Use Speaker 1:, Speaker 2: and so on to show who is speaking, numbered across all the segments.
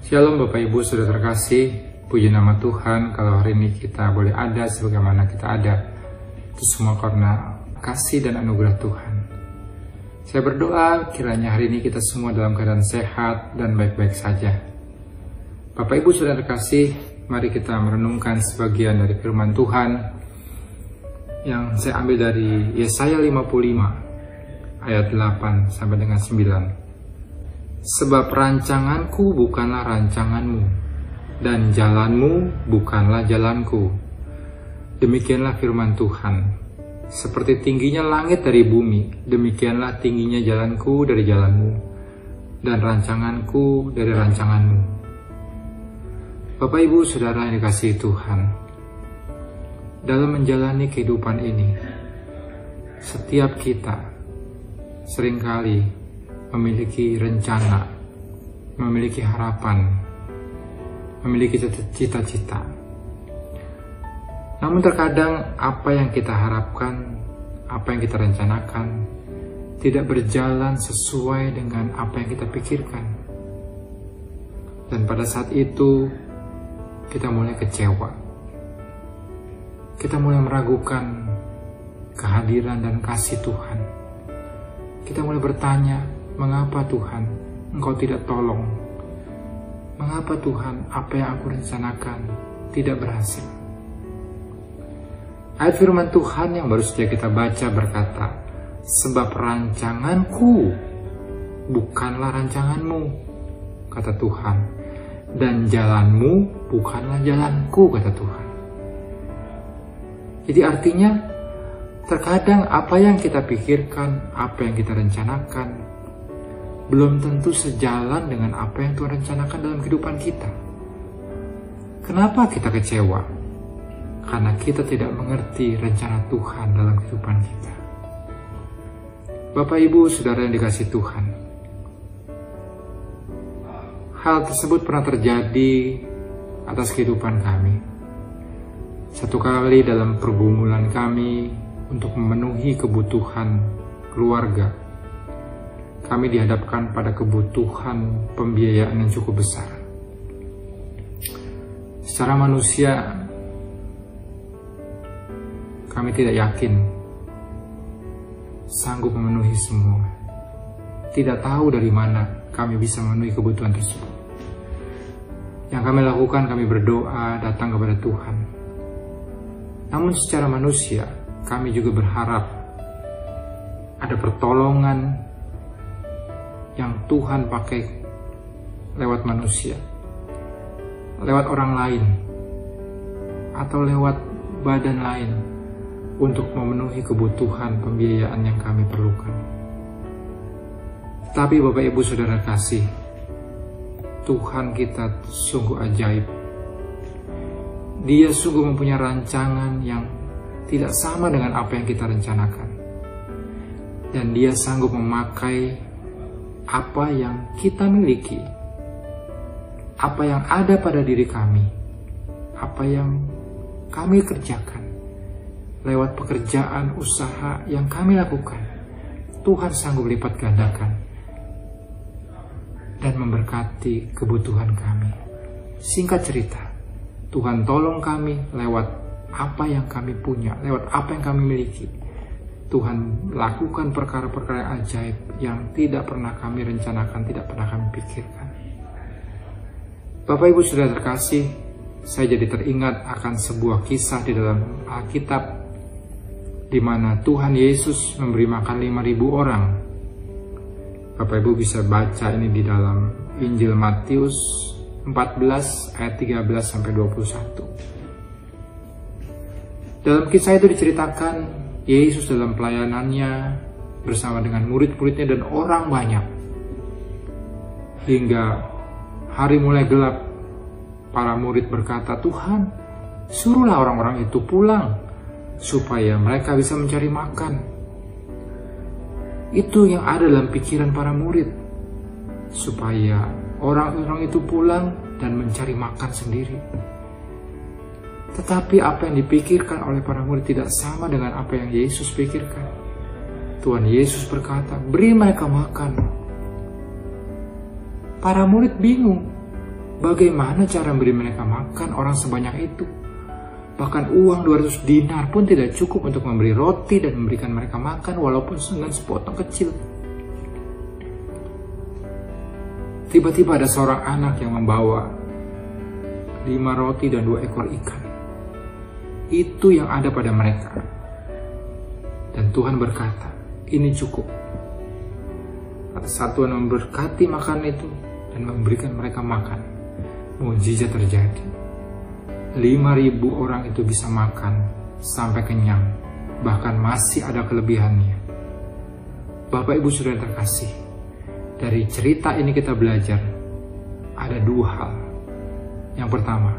Speaker 1: Shalom Bapak Ibu Saudara terkasih, puji nama Tuhan kalau hari ini kita boleh ada sebagaimana kita ada. Itu semua karena kasih dan anugerah Tuhan. Saya berdoa kiranya hari ini kita semua dalam keadaan sehat dan baik-baik saja. Bapak Ibu Saudara terkasih, mari kita merenungkan sebagian dari firman Tuhan yang saya ambil dari Yesaya 55 ayat 8 sampai dengan 9. Sebab rancanganku bukanlah rancanganmu, dan jalanmu bukanlah jalanku. Demikianlah firman Tuhan. Seperti tingginya langit dari bumi, demikianlah tingginya jalanku dari jalanmu, dan rancanganku dari rancanganmu. Bapak Ibu Saudara yang dikasihi Tuhan, dalam menjalani kehidupan ini, setiap kita seringkali memiliki rencana, memiliki harapan, memiliki cita-cita. Namun terkadang apa yang kita harapkan, apa yang kita rencanakan, tidak berjalan sesuai dengan apa yang kita pikirkan. Dan pada saat itu, kita mulai kecewa. Kita mulai meragukan kehadiran dan kasih Tuhan. Kita mulai bertanya, mengapa Tuhan Engkau tidak tolong? Mengapa Tuhan apa yang aku rencanakan tidak berhasil? Ayat firman Tuhan yang baru saja kita baca berkata, sebab rancanganku bukanlah rancanganmu, kata Tuhan, dan jalanmu bukanlah jalanku, kata Tuhan. Jadi artinya, terkadang apa yang kita pikirkan, apa yang kita rencanakan, belum tentu sejalan dengan apa yang Tuhan rencanakan dalam kehidupan kita. Kenapa kita kecewa? Karena kita tidak mengerti rencana Tuhan dalam kehidupan kita. Bapak Ibu Saudara yang dikasihi Tuhan, hal tersebut pernah terjadi atas kehidupan kami. Satu kali dalam pergumulan kami untuk memenuhi kebutuhan keluarga, kami dihadapkan pada kebutuhan pembiayaan yang cukup besar. Secara manusia, kami tidak yakin sanggup memenuhi semua. Tidak tahu dari mana kami bisa memenuhi kebutuhan tersebut. Yang kami lakukan, kami berdoa, datang kepada Tuhan. Namun secara manusia, kami juga berharap ada pertolongan yang Tuhan pakai lewat manusia, lewat orang lain, atau lewat badan lain untuk memenuhi kebutuhan pembiayaan yang kami perlukan. Tapi Bapak Ibu Saudara kasih, Tuhan kita sungguh ajaib. Dia sungguh mempunyai rancangan yang tidak sama dengan apa yang kita rencanakan. Dan Dia sanggup memakai apa yang kita miliki, apa yang ada pada diri kami, apa yang kami kerjakan, lewat pekerjaan, usaha yang kami lakukan, Tuhan sanggup lipat gandakan dan memberkati kebutuhan kami. Singkat cerita, Tuhan tolong kami lewat apa yang kami punya, lewat apa yang kami miliki. Tuhan lakukan perkara-perkara yang ajaib yang tidak pernah kami rencanakan, tidak pernah kami pikirkan. Bapak Ibu Saudara terkasih, saya jadi teringat akan sebuah kisah di dalam Alkitab di mana Tuhan Yesus memberi makan 5.000 orang. Bapak Ibu bisa baca ini di dalam Injil Matius 14 ayat 13 sampai 21. Dalam kisah itu diceritakan Yesus dalam pelayanannya bersama dengan murid-muridnya dan orang banyak. Hingga hari mulai gelap, para murid berkata, Tuhan, suruhlah orang-orang itu pulang supaya mereka bisa mencari makan. Itu yang ada dalam pikiran para murid, supaya orang-orang itu pulang dan mencari makan sendiri. Tetapi apa yang dipikirkan oleh para murid tidak sama dengan apa yang Yesus pikirkan. Tuhan Yesus berkata, beri mereka makan. Para murid bingung. Bagaimana cara memberi mereka makan orang sebanyak itu? Bahkan uang 200 dinar pun tidak cukup untuk membeli roti dan memberikan mereka makan walaupun dengan sepotong kecil. Tiba-tiba ada seorang anak yang membawa 5 roti dan 2 ekor ikan. Itu yang ada pada mereka. Dan Tuhan berkata, ini cukup. Pada saat Tuhan memberkati makanan itu dan memberikan mereka makan, mukjizat terjadi. 5.000 orang itu bisa makan sampai kenyang, bahkan masih ada kelebihannya. Bapak Ibu Saudara terkasih, dari cerita ini kita belajar ada 2 hal. Yang pertama,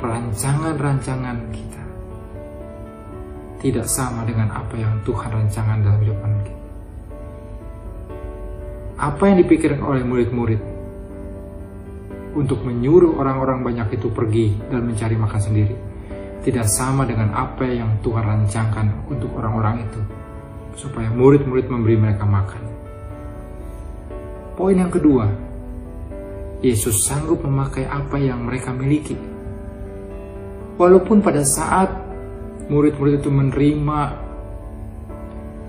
Speaker 1: rancangan-rancangan kita tidak sama dengan apa yang Tuhan rancangkan dalam hidup kita. Apa yang dipikirkan oleh murid-murid untuk menyuruh orang-orang banyak itu pergi dan mencari makan sendiri tidak sama dengan apa yang Tuhan rancangkan untuk orang-orang itu, supaya murid-murid memberi mereka makan. Poin yang kedua, Yesus sanggup memakai apa yang mereka miliki. Walaupun pada saat murid-murid itu menerima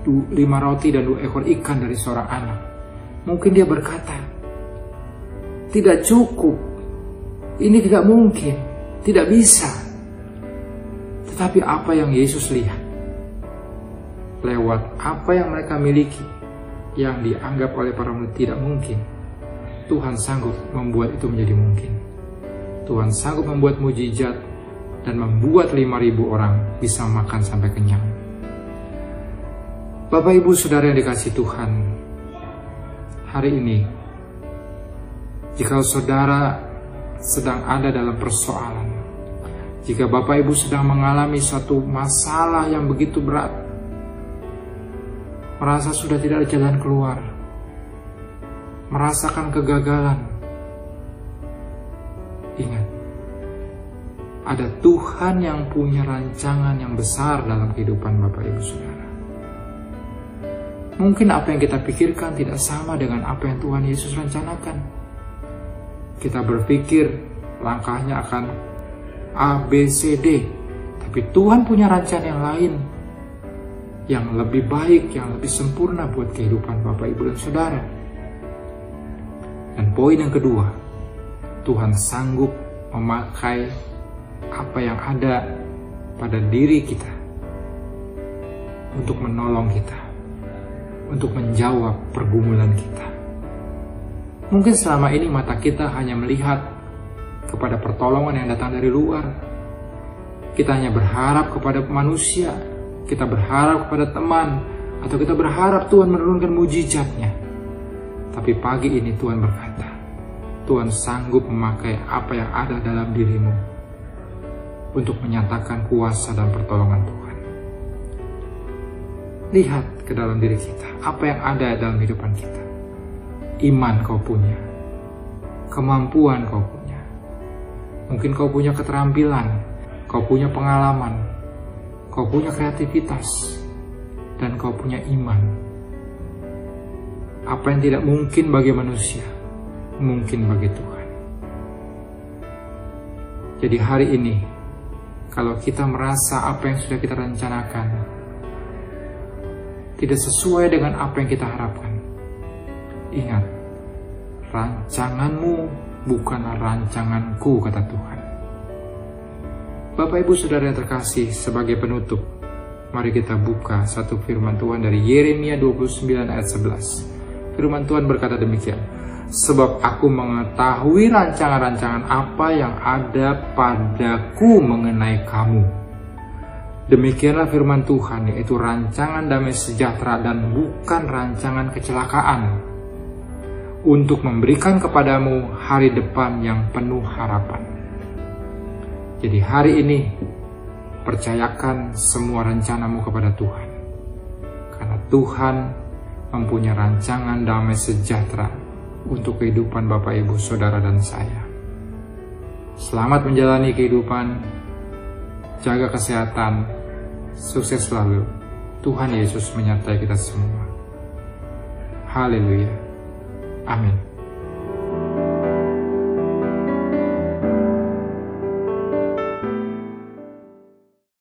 Speaker 1: 5 roti dan 2 ekor ikan dari seorang anak, mungkin dia berkata, tidak cukup, ini tidak mungkin, tidak bisa. Tetapi apa yang Yesus lihat, lewat apa yang mereka miliki, yang dianggap oleh para murid tidak mungkin, Tuhan sanggup membuat itu menjadi mungkin. Tuhan sanggup membuat mukjizat dan membuat 5.000 orang bisa makan sampai kenyang. Bapak Ibu Saudara yang dikasihi Tuhan, hari ini, jika saudara sedang ada dalam persoalan, jika Bapak Ibu sedang mengalami suatu masalah yang begitu berat, merasa sudah tidak ada jalan keluar, merasakan kegagalan, ingat, ada Tuhan yang punya rancangan yang besar dalam kehidupan Bapak Ibu Saudara. Mungkin apa yang kita pikirkan tidak sama dengan apa yang Tuhan Yesus rencanakan. Kita berpikir langkahnya akan A, B, C, D. Tapi Tuhan punya rencana yang lain, yang lebih baik, yang lebih sempurna buat kehidupan Bapak, Ibu, dan Saudara. Dan poin yang kedua, Tuhan sanggup memakai apa yang ada pada diri kita untuk menolong kita, untuk menjawab pergumulan kita. Mungkin selama ini mata kita hanya melihat kepada pertolongan yang datang dari luar. Kita hanya berharap kepada manusia, kita berharap kepada teman, atau kita berharap Tuhan menurunkan mukjizatnya. Tapi pagi ini Tuhan berkata, Tuhan sanggup memakai apa yang ada dalam dirimu untuk menyatakan kuasa dan pertolongan Tuhan. Lihat ke dalam diri kita, apa yang ada dalam kehidupan kita. Iman kau punya, kemampuan kau punya, mungkin kau punya keterampilan, kau punya pengalaman, kau punya kreativitas, dan kau punya iman. Apa yang tidak mungkin bagi manusia, mungkin bagi Tuhan. Jadi hari ini, kalau kita merasa apa yang sudah kita rencanakan tidak sesuai dengan apa yang kita harapkan, ingat, rancanganmu bukanlah rancanganku, kata Tuhan. Bapak Ibu Saudara yang terkasih, sebagai penutup, mari kita buka satu firman Tuhan dari Yeremia 29 ayat 11. Firman Tuhan berkata demikian, sebab aku mengetahui rancangan-rancangan apa yang ada padaku mengenai kamu. Demikianlah firman Tuhan, yaitu rancangan damai sejahtera dan bukan rancangan kecelakaan, untuk memberikan kepadamu hari depan yang penuh harapan. Jadi hari ini, percayakan semua rencanamu kepada Tuhan. Karena Tuhan mempunyai rancangan damai sejahtera untuk kehidupan Bapak, Ibu, Saudara, dan saya. Selamat menjalani kehidupan, jaga kesehatan, sukses selalu. Tuhan Yesus menyertai kita semua. Haleluya. Amin.